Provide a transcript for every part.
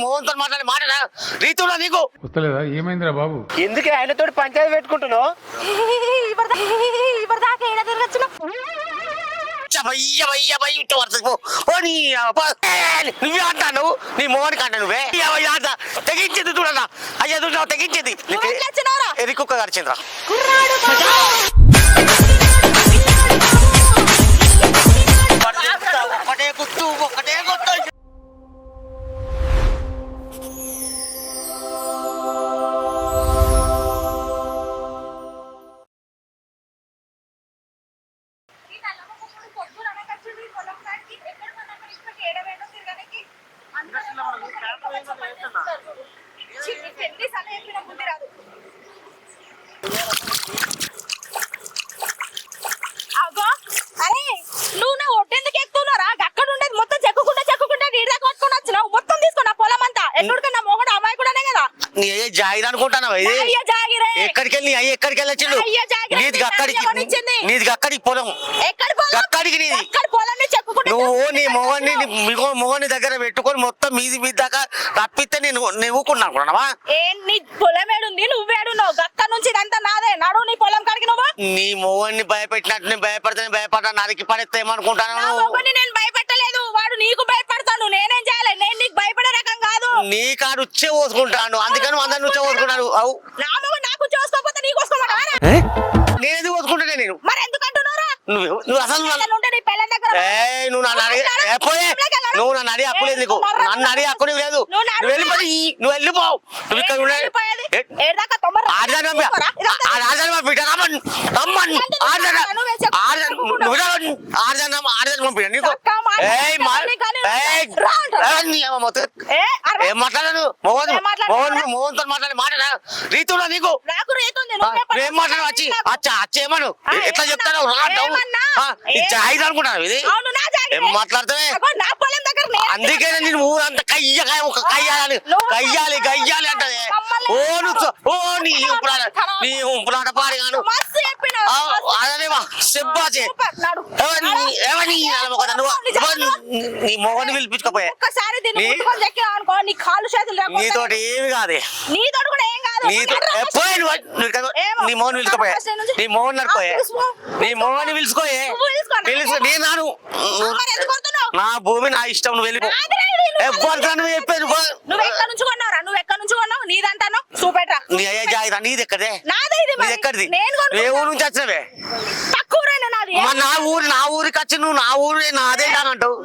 మోహన్తో మాట్లాడే మాట రీతున్నా నీకు వస్తలేదా? ఏమైందిరా బాబు? ఎందుకే ఆయనతో పంచాయతీ పెట్టుకుంటున్నావు? నువ్వే అంటాను నీ మోహన్కి అంటా నువ్వే తెగించింది చూడన్నా అయ్యా చూసావు తెగించింది ఎరికుక్క గడిచిందిరా ఒకటే గుర్తు ఒకటే గుర్తు నువ్వు నా ఒట్టెందుకు ఎక్కుతున్నారా? అక్కడ ఉండేది మొత్తం చెక్కుకుంటా నీడ దాకా పట్టుకొని వచ్చినావు. మొత్తం తీసుకున్నా పొలం అంతా. ఎన్నుడికన్నా మొగడు అమ్మాయి కూడానే కదా. నీ అయ్యే జాగిరి అనుకుంటాను ఎక్కడికి వెళ్ళి అయ్యి ఎక్కడికి వెళ్ళొచ్చిండు? నీది అక్కడికి పొలం అక్కడికి నీది నువ్వు నీ మొగని దగ్గర పెట్టుకొని మొత్తం మీది మీద దాకా తప్పిస్తే నేను నువ్వుకున్నా అనుకున్నావా? నీ పొలం ఏడుంది? నువ్వేడున్నావు? గక్క నుంచి ఇదంతా నాదే. నడు నీ పొలం కాడికి నువ్వు. నీ మొగన్ని భయపెట్టినట్టు నేను భయపడతా నరికి పడేస్తే ఏమనుకుంటాను? నేను భయపెట్టలేదు, వాడు నీకు భయపడతాను. నేనేం చేయాలి? నేను నీకు భయపడే రకం కాదు. నీ కాడు ఉచ్చే పోసుకుంటాను అందుకని అందరిని ఉచ్చే పోసుకుంటాను. అవు నాకు చూసుకోకపోతే నీకు వసుకోమంటా? నేనేది పోసుకుంటానే నేను. మరి ఎందుకు అంటున్నారా? నువ్వు అసలు నువ్వు నన్ను అడిగి అప్పులేదు నీకు. నన్ను అడిగి అప్పు లేదు. నువ్వు వెళ్ళిపోయి నువ్వు వెళ్ళిపోవు. నువ్వు ఇక్కడ ఏం మాట్లాడాను? మోహన్తో మాట్లాడే మాట రీతున్నా నీకు ఏం మాట్లాడు? వచ్చి వచ్చేమను ఎట్లా చెప్తాను? జాయిన్ అనుకుంటాను ఇది ఏం మాట్లాడతావే? అందుకే నేను ఊరంతా కయ్యాలి గయ్యాలి అంటది. ఓ నీ ఉంపులాట పాడిగాను అదేవా సెబ్బాచే నీ మొగని పిలిపించుకోపోయా నీతోటి ఏమి కాదే. నీ మోహన్ పిలుచుకోపోయా నీ మోహన్ నడుకోయే నీ మోహన్ పిలుచుకోయే నేను రాను. నా భూమి నా ఇష్టం నువ్వు వెళ్ళిపో. నువ్వు చెప్పేది నీ అయ్యే జాయిరా నీది ఎక్కడే? నీది ఎక్కడిది? ఏ ఊరు నుంచి వచ్చినవే? నా ఊరికి వచ్చి నువ్వు నా ఊరు నాదే అంటావు.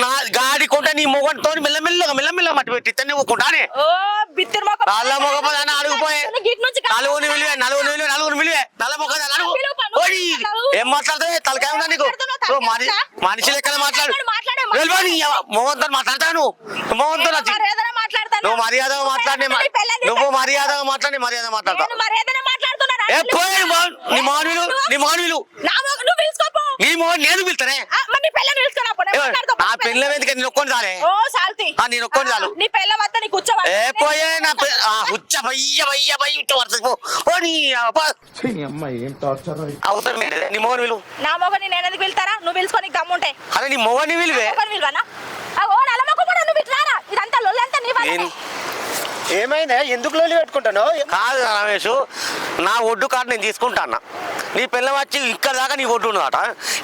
నా గాడి కొంట నీ మొగంతో మెల్లమెల్లగా మట్టి పెట్టి నువ్వుకుంటానే నల్ల మొగపదాన్ని అడుగుపోయే నలుగురు విలువే నల్ల మొగదా అడుగు. ఏం మాట్లాడతావే? తలకాయ ఉందా నీకు? మనిషి లెక్కన మాట్లాడు. మోహన్తో మాట్లాడతాను. మోహన్తో నువ్వు మర్యాదగా మాట్లాడి నువ్వు మర్యాదగా మాట్లాడి మర్యాద మాట్లాడతావు. నీ మోహన్ నీ మోహన్ నేను పిలుతానే. నా పిల్ల ఎందుకు నేను ఒక్కొని చాలే నేను ఒక్కొని చాలు. పోయే నా హుచ్చ అవసరం నీ మోహన్ విలువ. నా మొగని నేను ఎందుకు పిలుతారా? నువ్వు పిలుచుకొని గమ్ముంటే అదే నీ మొగని విలువే. ఇదంతా లొల్లంతా నీ వల్లనే. ఏమైందా? ఎందుకు లోలి పెట్టుకుంటాను? కాదు రమేష్, నా ఒడ్డు కాడ నేను తీసుకుంటాను. నీ పిల్ల వచ్చి ఇక్కడ దాకా నీ ఒడ్డు ఉన్నదట.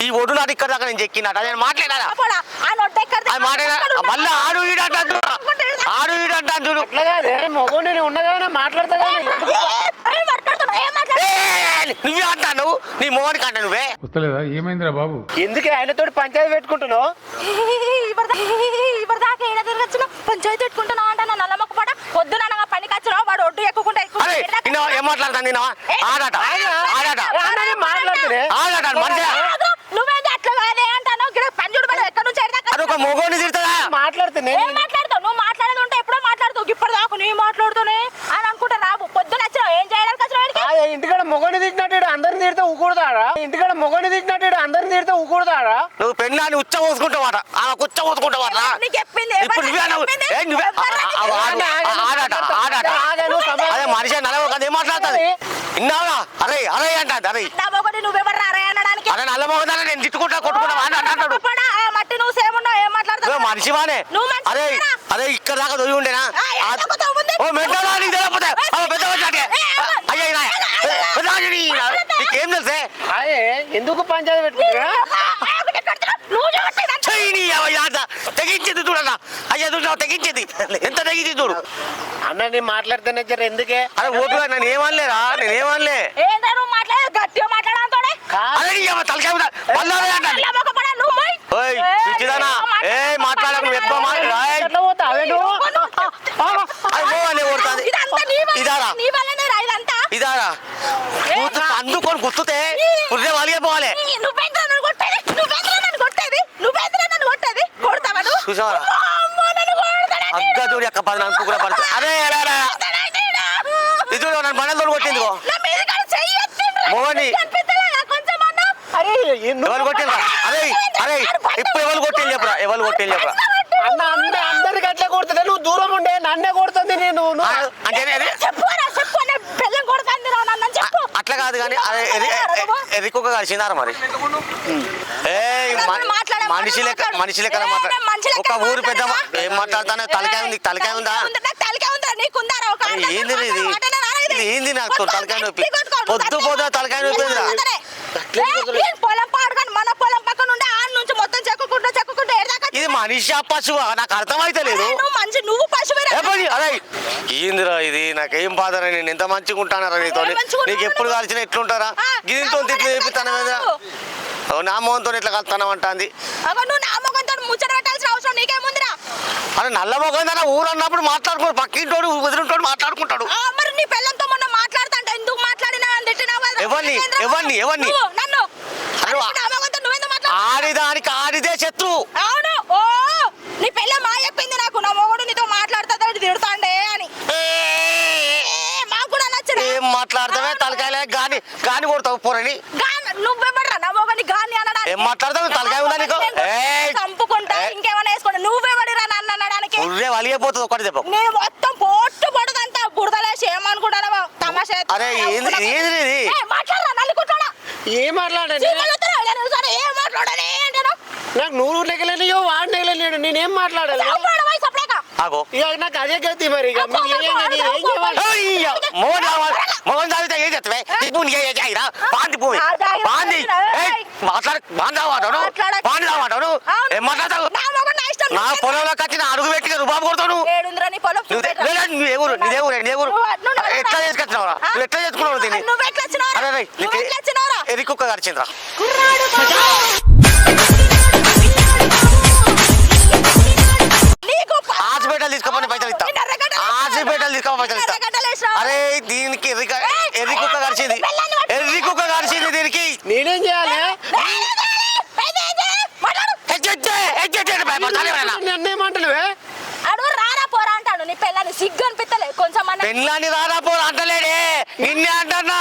ఈ ఒడ్డు నాటి ఇక్కడ దాకా నేను చెక్కినట. నేను మాట్లాడాలా? మళ్ళీ ఆడు ఈడంటాను చూడు. మొగోని ఉన్నదా మాట్లాడతా నువ్వే అంటాను నీ మోహన్కి అంటా నువ్వే. వస్తలేదా? ఏమైందిరా బాబు? ఎందుకే ఆయనతో పంచాయతీ పెట్టుకుంటున్నావు? పంచాయతీ పెట్టుకుంటున్నా అంట. నా నల్ల మొక్క పడ పొద్దున పనికి వచ్చినా వాడు ఒడ్డు ఎక్కుకుంటా ఏం మాట్లాడతాను? ఆడట నువ్వేంటి అట్లా కాదే అంటాను. పంజుడు ఎక్కడ నుంచి అదొక మొగోని తిడతా మాట్లాడుతా. మాట్లాడతావు నువ్వు మాట్లాడేది ఉంటే ఎప్పుడో మాట్లాడుతావు. ఇప్పుడు దాకా నీ మాట్లాడుతూనే అని అనుకుంటా. రాబు పొద్దున వచ్చినావు ఏం చేయడానికి వచ్చినావు? ఇంటికాడ మొగని తిట్టినట్టు అందరిని తిడితే ఊకూడదాడా? ఇంటికాడ మొగని తిట్టినట్టు అందరిని తిడితే ఊకూడదాడా? నువ్వు పెళ్ళాన్ని ఉచ్చ పోసుకుంటావాట ఆమె కుచ్చ పోసుకుంటావాట. అదే మనిషి నలవ కదా ఏం మాట్లాడుతుంది? ఇన్నావా? అరే అంట అరే నువ్వెవరు అరే అనడానికి? అరే నల్ల మొగదాన్ని నేను తిట్టుకుంటా కొట్టుకుంటా అంటాడు. మనిషివానే నువ్వు మనిషివేనా? అరే అరే ఇక్కడ దాకా దొరి ఉండేనా ఆ, ఏ దాకా దొరుకుతుంది? ఓ మెంటలా నీకు తెలియకపోతే పెద్ద వచ్చాకే అయ్యా నీకేం తెలుసే అదే ఎందుకు పంచాయతీ పెట్టుకుంటారా నువ్వు చూడట్లేదా? తెగించింది చూడన్నా అయ్యా చూడ తెగించింది ఎంత తెగించింది చూడు అన్న నేను మాట్లాడితేనే జర ఎందుకే అరే ఓపిక నేను ఏమనలేరా నేనేమనలే ఏందా నువ్వు మాట్లాడేది? గట్టిగా మాట్లాడాలతోనే అరే తలకాయ పల్లాలే అంటాను ఓయ్ పిచ్చిదానా ఏ మాట్లాడకు నువ్వు ఎక్కువ మాట్లాడు ఎట్లా పోతావే నువ్వు అది పోవనే కొడుతుంది ఇదారా ఇదారా అందుకొని గుర్తుతే పుర్రే వాళ్ళే పోవాలి చూసావరా అగ్గ చూడు ఎక్క పది నాకు కూడా పడుతుంది అరే ఇది నన్ను బండలు కొట్టింది మోహని ఎవరు కొట్టిందా అరే అరే ఇప్పుడు ఎవరు కొట్టింది చెప్పరా ఎవరు కొట్టింది చెప్పరా అన్న అందరికి అట్లా కొడుతుంది నువ్వు దూరం ఉండే నన్నే కొడుతుంది నేను అంటే అట్లా కాదు కానీ అదే ఎరికొక కలిసిందారా మరి మనిషి లెక్క ఒక ఊరు పెద్ద ఏం మాట్లాడతానే తలకాయ ఉంది తలకాయ ఉందా ఏంది ఇది ఏంది నాకు తలకాయ నొప్పి పొద్దు తలకాయ నొప్పి పొలం పాడుకొని మన పొలం పక్కన ఉండే ఆ నుంచి మొత్తం చెక్కుకుంటూ ఇది మనిషి పశువు నాకు అర్థమైతే లేదు నువ్వు పశువు అదే ఏందిరా ఇది నాకేం బాధరా నేను ఎంత మంచిగా ఉంటానరా నీతో నీకు ఎప్పుడు కలిసిన ఎట్లుంటారా గిదితో తిట్లు చెప్పిస్తాను మీద నా మొహంతో ఎట్లా కలుతాను అంటుంది నువ్వు నా మొఖంతో ముచ్చట పెట్టాల్సిన అవసరం నీకేముందిరా అరే నల్ల మొఖం ఊరు అన్నప్పుడు మాట్లాడుకో పక్కింటోడు వదిలింటోడు మాట్లాడుకుంటాడు మరి నీ పిల్లలతో మొన్న మాట్లాడుతుంటే ఎందుకు మాట్లాడినా అని తిట్టినావు కదా? ఎవరిని నన్ను ఆడిదానికి ఆడిదే శత్రు అవును ఓ నీ పిల్ల మా చెప్పింది నాకు నా మొగుడు నీతో మాట్లాడుతుంటే తిడతాండే అని మాకు కూడా నచ్చదు ఏం మాట్లాడతావే తలకాయలే గాని కొడతావు పొరని నువ్వెవడరా నా మొగని గాని అనడానికి ఏం మాట్లాడతావు తలకాయ ఉందా నీకు చంపుకుంటా ఇంకేమైనా వేసుకోండి నువ్వెవడిరా నన్ను అనడానికి ఉర్రే వలిగిపోతుంది ఒకటి చెప్పు నేను మొత్తం పోట్టు పడదంతా బురదలేసి ఏమనుకుంటారా తమాషా అరే ఏంది మాట్లాడరా నల్లుకుంటాడా ఏం మాట్లాడాలి ఏం మాట్లాడాలి నాకు నూరు నెగలేనియో వాడు నెగలేనియో నేనేం మాట్లాడాలి ఆగో ఇక నాకు అదే గతి మరి ఇక మీరు ఏం చేయాలి మోహన్ దావితే ఏం చేస్తావే బాంది పోయి బాంది బాంధావాడు ఏం మాట్లాడతావు నా పొలంలో కచ్చిన అడుగు పెట్టి రుబాబు కొడతావు నీదేవురు ఎట్లా చేసుకొచ్చినావురా నువ్వు ఎట్లా చేసుకున్నావు దీన్ని అరే ఎరికొక్క గడిచిందిరా హాస్పిటల్ తీసుకోమని పైసలు ఇస్తా హాస్పిటల్ తీసుకోమని పైసలు ఇస్తా అరే దీనికి ఎర్రికుక్క గడిచింది దీనికి నేనేం చేయాలి నన్నేమంటలేవే అడుగు రారా పోరా అంటాడు నీ పిల్లని సిగ్గు అనిపిస్తలే కొంచెం పెళ్ళాన్ని రారా పోరా అంటలేడే నిన్నే అంటన్నా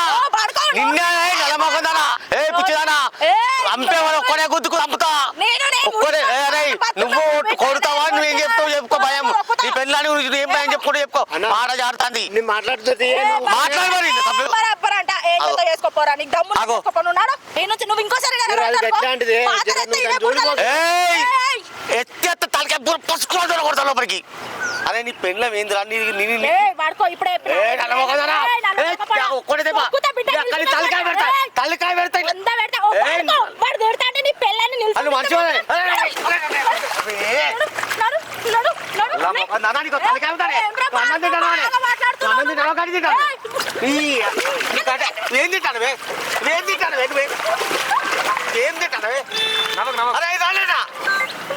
నిన్నే నలమొక్కదానా ఏ పిచ్చిదానా అంపే వాడు ఒక్కడే గుద్దుకు చంపుతా ఒక్కడే నువ్వు కొడతావా నువ్వేం చెప్తావు చెప్పుకో భయం నీ పెళ్ళాన్ని గురించి ఏం భయం చెప్పుకో మాట జారుతుంది నేను మాట్లాడుతుంది మాట్లాడు మరి చేసుకోపోరా నీకు దమ్ము ఉన్నాడు నువ్వు ఇంకోసారి ఎత్త తలకాయ పసుకోవడం కొడతా లోపలికి అరే నీ పెళ్ళం ఏందిరా వాడుకో ఇప్పుడే తలకాయ పెడతా నీ పిల్లని ఏం తింటానవే అరే రాలేనా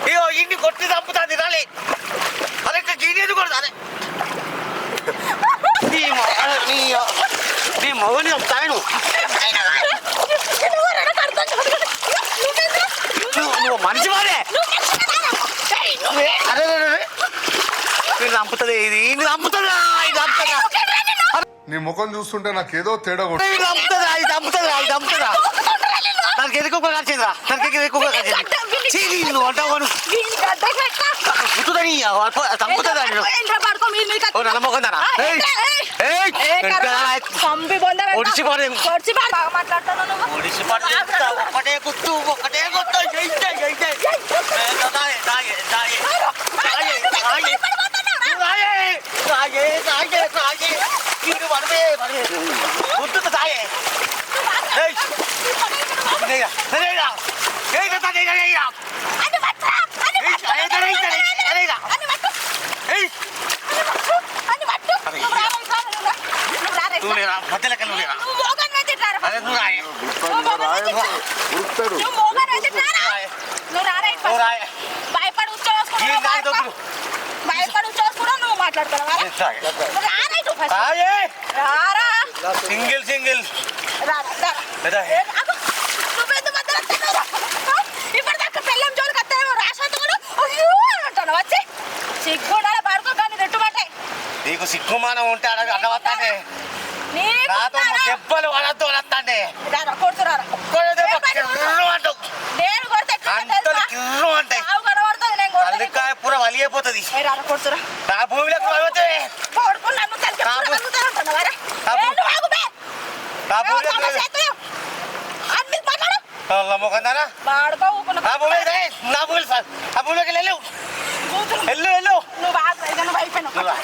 ఇగో ఇంటి కొట్టి చంపుతుంది రాలే అరే గీనేది కూడా అదే నీ మగని చంపుతావే నువ్వు మనిషి వాడే అరే ఇది చంపుతుంది ఇది చంపుతుందా ఇది చంపుతుందా నీ ముఖం చూస్తుంటే నాకేదో తేడా చంపుతుందా నాకు ఎదుకొక కలిసిందిరా నాకు ఎదుకొక కలిసింది నువ్వు అంటావు గుర్తుదని చంపుతుందా నమ్మకుందా ఒడిసి పడే ఒకటే గుర్తు ఏయ్ నేగా నేగా ఏయ్ కథ నేగా నేగా అది పట్రా అది పట్రా ఏయ్ నేగా అది పట్టు ఏయ్ అది పట్టు నువ్వు రా నువ్వు లేరా మధ్యలో కళ్ళు లేరా నువ్వు మోగన్ వెంట రారా అరే నువ్వు రాయ్ ఉరుకుతాడు నువ్వు మోగన్ వెంట రారా నువ్వు రారా నువ్వు రాయ్ భయపడి ఉచ్చోసుకుని ఈ దాని దొక్కులు భయపడి ఉచ్చోసుకుని నువ్వు మాట్లాడుతున్నావా రారా ఇటు ఫస్ట్ రాయే రారా సింగిల్ సింగిల్ రారా లేదా నువ్వెందుకు మధ్యలో వస్తున్నావురా? ఇప్పటిదాకా పెళ్ళం జోలికి వస్తానేమో రాశాత కూడా అయ్యో అని అంటాను వచ్చి సిగ్గుండాల పడుకో కానీ రెట్టుబట్టే నీకు సిగ్గుమానం ఉంటే అడగవస్తానే నాతో దెబ్బలు వడద్దు వడస్తాండే రారా కొడుతురారా నేను కొడితే అంతలు కిర్రు అంటాయి కనబడుతుంది నేను కొడతాను తల్లికాయ పూర వలిగిపోతుంది రారా కొడుతురా నా భూమిలోకి పడిపోతే కొడుకుని నన్ను తలకి నా భూ- అంటున్నావారా నా భూ- ఆగుబే నా భూమిలోకి అన్ని మాట్లాడు మొకందానా వాడుకో ఊకున్నా నా భూమి నా భూమి ఆ భూమిలోకి వెళ్ళు కూతురు వెళ్ళు వెళ్ళు నువ్వు బాగా ఇక నువ్వు అయిపోయినావు నువ్వు రా.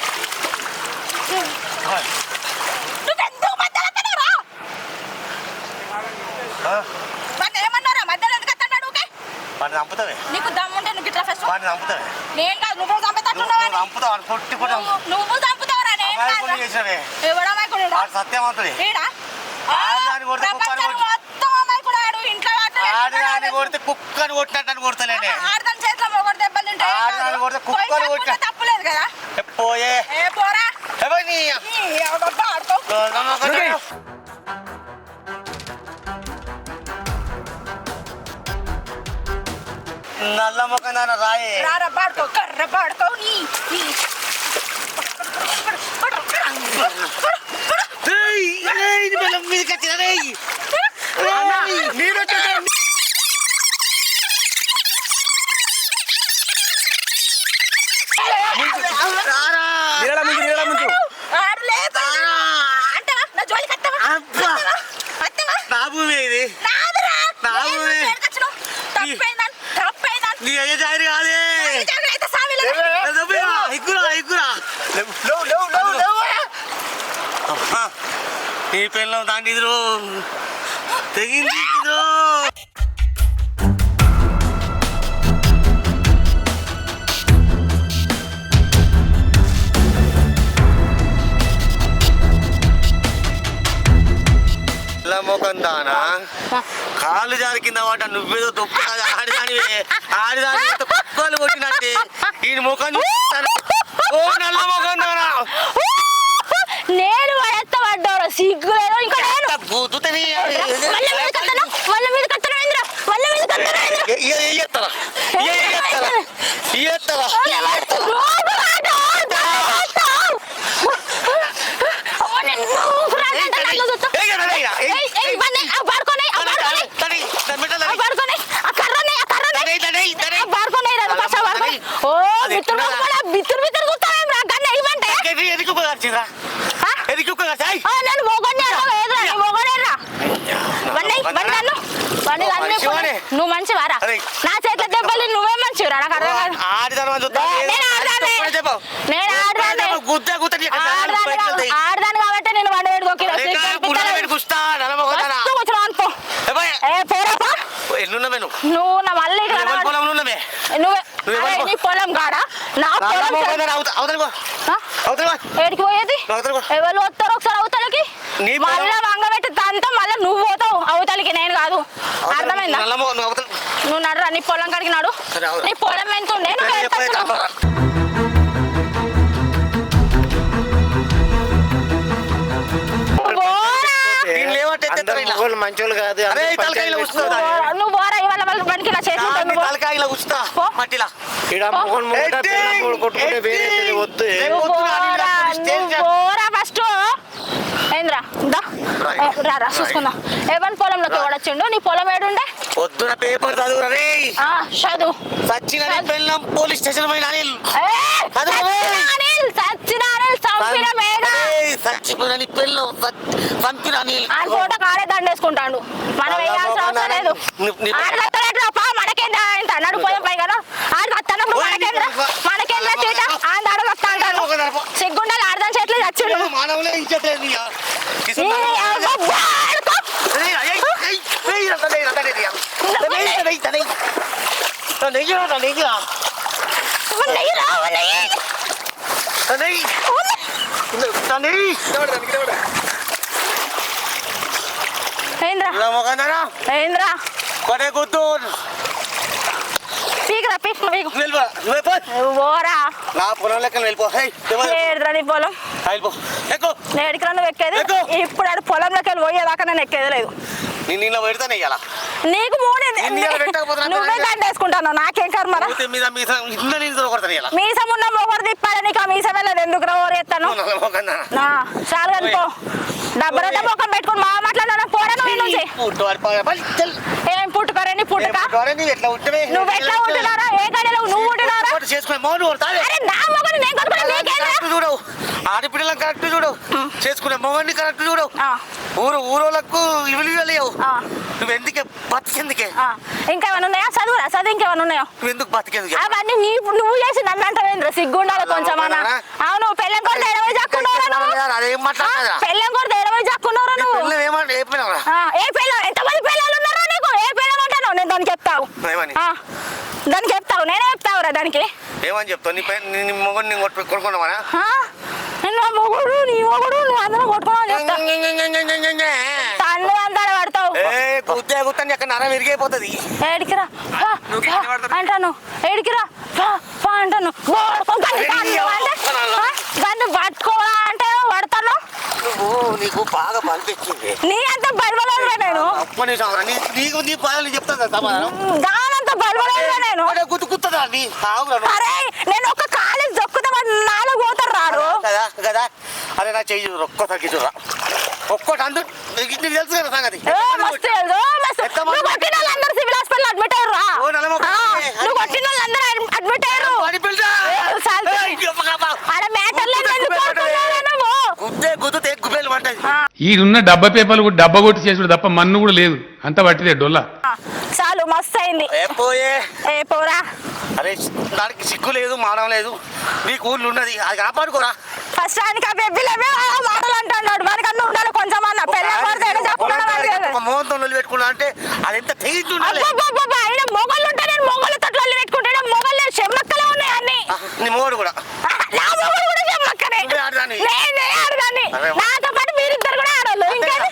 నువ్వెందుకు మధ్యలో వస్తున్నావురా? వాడిని ఏమన్నారా మధ్యలో ఎందుకు వస్తున్నాడు ఊకే? వాడిని చంపుతావే నీకు దమ్ముంటే నువ్వు ఇట్లా ఫస్ట్ వాడిని చంపుతావే నేను కాదు నువ్వు చంపుతాట్టున్నావా నువ్వు చంపుతావు వాడిని కొట్టి కూడా నువ్వు చంపుతావురా నేను అమాయకుడిని కాదురా. చేసినవే ఎవడు అమాయకుడు వాడు సత్యవంతుడే ఈడా ఆడదాన్ని కొడితే కుక్కని ప్రపంచం కొట్టి- మొత్తం అమాయకుడు ఆడు ఇంట్లో ఆడదాన్ని కొడితే కుక్కని కొట్టినట్టు కొడతలేనే ఆడదాని చేతిలో మొగడు దెబ్బలు తింటే ఆడదాన్ని కొడితే కుక్కలు పోయి కొట్టిన- చంపుకుంటే తప్పులేదు కదా పోయే ఏ పోరా ఎవరిని ఎవడబ్బా ఆడుకో నల్ల మొక్కదాన రాయే రారా బాడుకో కర్ర బాడుకో నీ మీదకి వచ్చిన రేయ్ ఆడు లేదు అంటవా నా జోలికి వస్తావా అబ్బా. వస్తావా నా భూమి ఇది నాదురా నా ఊరే. తప్పైందని నీ అయ్యే జారి కాదే అయితే సావిలేదు ఎక్కురా నీ పెళ్ళం దాంట్లో ఇదిరో తెగింది ఇదిరో మొకందానా కాళ్ళు జారి కింద వాట నువ్వేదో తొప్పు ఆడిదాని కుక్కలు కొట్టినట్టే ఈ ముఖం చూస్తాను. ఓ నల్ల మొకందానా నేను పడేస్తాడు సిగ్గులేదు ఇంకా నేను బూతుతని వాళ్ళ మీద కత్తనా వాళ్ళ మీద కత్తనా ఇంద్ర వాళ్ళ మీద కత్తనా ఇంద్ర నువ్వు మంచివారా నా చేతిలో దెబ్బలు నువ్వే మంచివరా నాకు అర్థం కాదు నేను ఆడదాను కాబట్టి నేను వంట నువ్వు నా మళ్ళీ నువ్వే నీ పొలం కాడా నా పొలం ఏడికి పోయేది ఎవరు వస్తారు ఒకసారి అవతలకి మళ్ళీ వంగబెట్టి తంతా మళ్ళీ నువ్వు పోతావు అవతలకి నేను కాదు అర్థమైందా నువ్వు నడురా నీ పొలం కాడికి నాడు నీ పొలం ఎంత ఉండే మంచోళ్ళు కాదు నువ్వు పోరా ఇవాళ వాళ్ళ పనికి ఇలా ఫస్ట్ ఏంద్రా రారా చూసుకుందాం ఎవరి పొలంలోకి ఎవడొచ్చిండు నీ పొలం ఏడుండే పొద్దున పేపర్ చదువురా రే చదువు సచిన పెళ్ళం పోలీస్ స్టేషన్ పోయిన చచ్చిపోయిన పెళ్ళం చంపిన ఆ ఫోటో కాడే దండేసుకుంటాడు మనం వేయాల్సిన అవసరం లేదు మనకేంద్రా ఇంత నడుపోయాం పై కదా ఆడు వస్తున్నప్పుడు మనకేంద్రా చీట ఆడు అడుగు వస్తా అంటాడు సిగ్గుండాలి ఆడదాని చేతిలో చచ్చిండు ఏంద్రా కొనే గుర్తు పీకరా పీక్ ఓరా నా పొలం లెక్కన వెళ్ళిపో ఏడురా నీ పొలం వెళ్ళిపో ఎక్కువ ఏడికిరా నువ్వు ఎక్కేది ఇప్పుడు ఆడు పొలంలోకి వెళ్ళి పోయేదాకా నేను ఎక్కేది లేదు నేను నిన్న పెడతాను ఇయ్యాల నీకు నువ్వే దండేసుకుంటాను నాకేం కర్మరా మీద మీసం ఉన్న మొగరు తిప్పాలి నీకు ఆ మీసం వెళ్ళదు ఎందుకు ఓరేస్తాను చాలు అనుకో డబ్బులంతా మొఖం పెట్టుకుని మా మాట్లాడాను పోరా నువ్వు నుంచి ఏం పుట్టుకోరని పుట్టుక నువ్వు ఎట్లా ఉంటున్నారా ఏ గడిలో నువ్వు ఉంటున్నారా అరే నా మొగని నేను కొట్టుకుని చూడు ఆడపిల్లలకు కరెక్ట్ చూడు చేసుకునే మొగని కరెక్ట్ చూడు ఊరోళ్ళకు ఇవి లేవు నువ్వు ఎందుకే బతికెందుకే ఇంకేమైనా ఉన్నాయా చదువు ఇంకేమైనా ఉన్నాయా నువ్వు ఎందుకు బతికేందుకే అవన్నీ నువ్వు చేసి నమ్మంటావేంద్ర సిగ్గుండాలి కొంచెం అన్న అవును పెళ్ళం కూడా ఎడవై జాక్కున్నారా అదేం మాట్లాడదా పెళ్ళం కూడా ఎడవై జాక్కున్నారా నువ్వు ఏ పెళ్ళం ఎంతమంది పెళ్ళాలు ఉన్నారా నీకు ఏ పెళ్ళం అంటాను నేను దానికి చెప్తావు దానికి చెప్తావు నేనే చెప్తావురా దానికి ఏమని చెప్తావు నీ మొగని కొట్టుకున్నావా మొగుడు నీ మొగుడు నువ్వు అందరూ కొట్టుకోవాలి చెప్తావు తన్ను అంతాడు పడతావు గుత్తాను ఎక్కడ నరం విరిగైపోతుంది ఏడికిరా అంటాను ఏడికిరా అంటాను దాన్ని పట్టుకోవాలా అంటే పడతాను నీకు బాగా పనిపించింది నీ అంత బలవలేదురా నేను నీకు నీ బాధలు చెప్తాను సమాధానం దానంత బలవలేదురా నేను గుర్తుకుతుందా అరే నేను ఒక కాలేజ్ దొక్కుతా నాలుగు పోతారు రాడు కదా కదా అరే నా చెయ్యి ఒక్క తగ్గి చూడరా ఒక్కటి అందరూ నీకు తెలుసు కదా సంగతి నువ్వు కొట్టిన వాళ్ళందరూ సివిల్ హాస్పిటల్ అడ్మిట్ అయ్యారు నువ్వు కొట్టిన వాళ్ళందరూ అడ్మిట్ అయ్యారు అరే మ్యాటర్ లేదు ఈడున్న డబ్బా పేపర్లు కూడా డబ్బా కొట్టి చేసుడు తప్ప మన్ను కూడా లేదు అంత పట్టిదే డొల్లా చాలు మస్తు అయింది ఏ పోరా అరే దానికి సిగ్గు లేదు మానం లేదు నీకు ఊళ్ళు ఉన్నది అది కాపాడుకోరా ఫస్ట్ ఆయనకి ఆ బెబ్బిలేవే మాటలు అంటున్నాడు మనకన్నా ఉండాలి కొంచెం అన్న మోహంతో పెట్టుకున్నా అంటే అది ఎంత తెగించి ఉండాలి ఆయన మొగళ్ళు ఉంటే నేను మొగళ్ళ తొట్లు పెట్టుకుంటాను మొగళ్ళు చెమ్మక్కలే ఉన్నాయి అన్ని నీ మొగడు కూడా నా మొగడు కూడా చెమ్మక్కనే నేనే ఆడదాన్ని నాతో పాటు మీరిద్దరు కూడా ఆడోళ్ళు ఇంకేది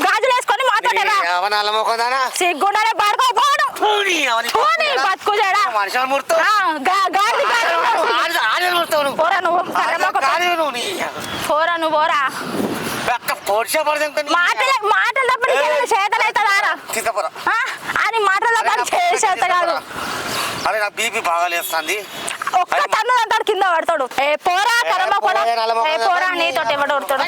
గాజులు వేసుకొని మాట్లాడారా సిగ్గుండాలే పాడుకోపోవడం బతుకు చేయడా పోరా నువ్వు పోరా నువ్వు పోరా మాటలు తప్ప చేతలు అవుతుందా అని మాటలు తప్ప చేత కాదు అరే నా బీపీ బాగా లేస్తుంది ఒక్క తన్ను అంటాడు కింద పడతాడు ఏ పోరా కరమ కూడా ఏ పోరా నీతో ఎవడు కొడతాడు